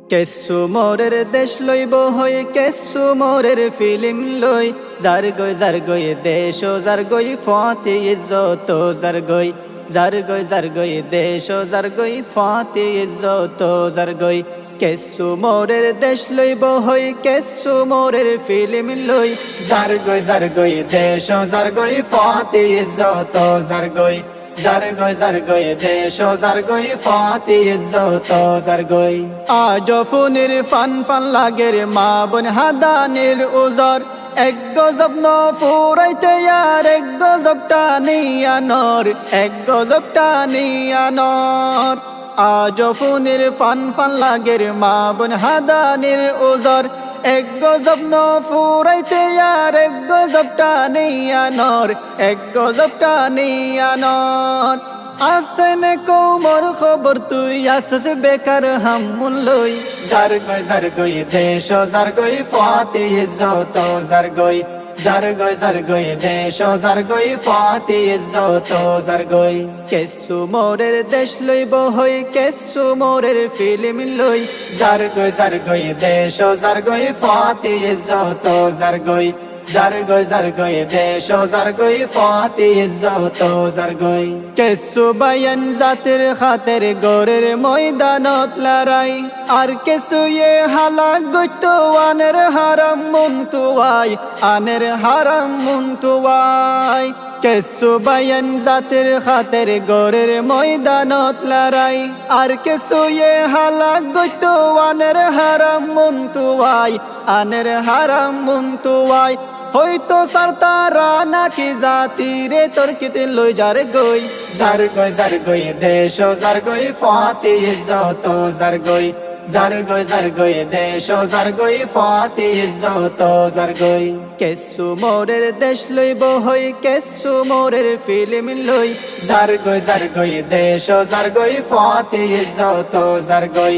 কেসু মোরের দেশ লইব হই কেসু মোরের ফিল্ম লই যার গই দেশ ও যার গই ফাতে ইজ্জত যার গই দেশ ও যার গই ফাতে ইজ্জত যার গই কেসু মোরের দেশ লইব হই কেসু মোরের ফিল্ম লই যার গই দেশ ও যার গই ফাতে ইজ্জত যার গই দেশ ও যার গই ফাতে ইজ্জত যার গই আজ ফুনির ফান ফান লাগের মা বোন হাদানের উজর এক গজব ন ফুরাইতে আর এক গজব টানিয়ানর এক গজব টানিয়ানর আজ ফুনির ফান ফান লাগের মা বোন হাদানের উজর এক গজব ন ফুরাইতে আর এক গজব টানিয়ানর এক গজব টানিয়ানর আসেন কোমর খবর তুই আসস বেকার হামুন লই যার গই দেশ ও যার গই ফাতে ইজ্জত যার গই দেশ ও যার গই ফাতে ইজ্জত যার গই কেসু মোরের দেশ লইব হই কেসু মোরের ফিল্ম লই যার গই দেশ ও যার গই ফাতে ইজ্জত যার গই দেশ ও যার গই ফাতে ইজ্জত যার গই কেসু বায়ান জাতের খাতের গোরের ময়দানত লড়াই আর কেসু এ হালাক গইতো আনের হারাম মুনতুয়াই আনের হারাম মুনতুয়াই কেসু বায়ান জাতের খাতের গোরের ময়দানত লড়াই আর কেসু এ হালাক গইতো আনের হারাম মুনতুয়াই আনের হারাম মুনতুয়াই হয়তো সারতারা নাকি জাতি রে তোর কিতে লই যার গই দেশ ও যার গই ফাতে ইজ্জত যার গই দেশ ও যার গই ফাতে ইজ্জত যার গই কেসু মোরের দেশ লইব হই কেসু মোরের ফিল্ম লই যার গই দেশ ও যার গই ফাতে ইজ্জত যার গই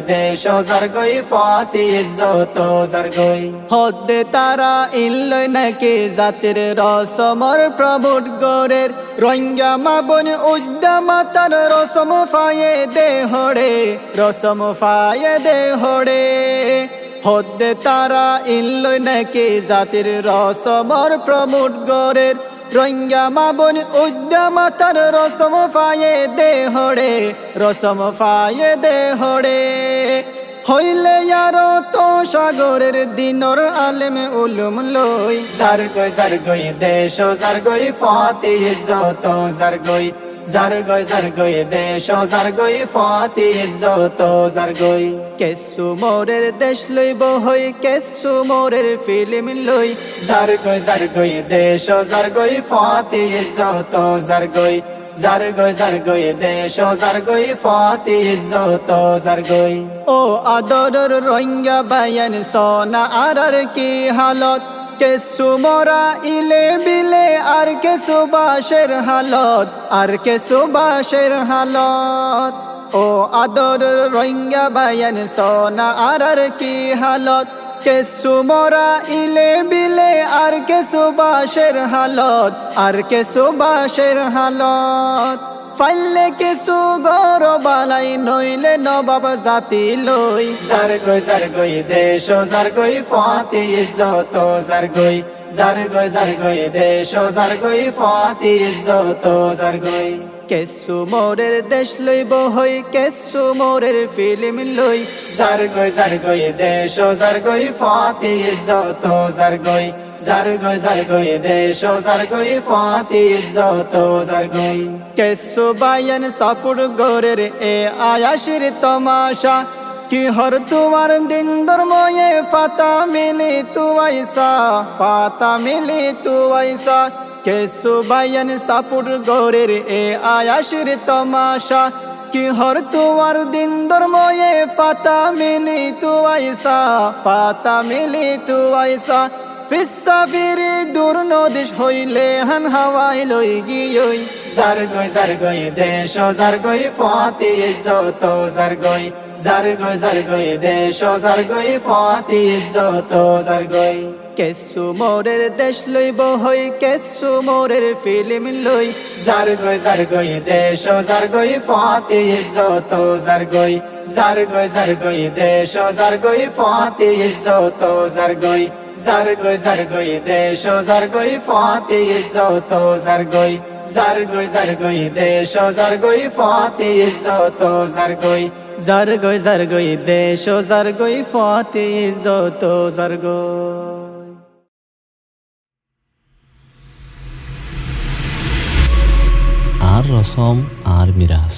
দেশ ও যার গই ফাতে ইজ্জত যার গই হদ্দে তারা ইল্লই নাকি জাতির রসমর প্রভুর গোরের রঙ্গা মাবন উদ্দামা তার রসম ফায়ে দে হড়ে হদ্দে তারা ইল্লই নাকি জাতির রসমর প্রমুট গোরের রঙ্গা মাবন উদ্দামা তার রসম ফায়ে দে হড়ে হইলে আর তো সাগরের দিনর আলেম উলুম লই যার গই দেশ ও যার গই ফাতে ইজ্জত যার গই দেশ ও যার গই ফাতে ইজ্জত যার গই কেসু মোরের দেশ লইব হই কেসু মোরের ফিল্ম লই যার গই দেশ ও যার গই ফাতে ইজ্জত যার গই দেশ ও যার গই ফাতে ইজ্জত যার গই ও আদরের রঙ্গা বায়ান সোনা আর কি হালত কেসু মরা ইলে বিলে আর কেসু বাসের হালত ও আদরের রঙ্গা বায়ান সোনা আর কি হালত কেসু মরা ইলে বিলে আর কেসু বাসের হালত ফাইলে কেসু গর বালাই নইলে নবাব জাতি লই যার গই দেশ ও যার গই ফাতে ইজ্জত যার গই দেশ ও যার গই ফাতে ইজ্জত যার গই কেসু মোরের দেশ লইব হই কেসু মোরের ফিল্ম লই যার গই দেশ ও যার গই ফাতে ইজ্জত যার গই দেশ ও যার গই ফাতে ইজ্জত যার গই কেসু বায়ান সাপুর গোরের এ আয়াশির তমাশা কি হর তোমার দিন ধর্ময়ে ফাতা মিলি তুয়াইসা কেসু বায়ান সাপুর গোরের এ আয়াশির তমাশা কি হর তোমার দিন ধর্ময়ে ফাতা মিলি তুয়াইসা ফিসাফিরি দূর নদিশ হইলে হান হাওয়াই লই গিয়ই যার গই দেশ ও যার গই ফাতে ইজ্জত যার গই দেশ ও যার গই ফাতে ইজ্জত যার গই কেসু মোরের দেশ লইব হই কেসু মোরের ফিল্ম লই যার গই দেশ যার গই ফাতে ইজ্জত যার গই দেশ যার গই ফাতে ইজ্জত যার গই দেশ যার গই ফাতে ইজ্জত যার গই দেশ যার গই ফাতে ইজ্জত যার গই দেশ যার গই ফাতে ইজ্জত যার গই। আর রসম আর মিরাজ।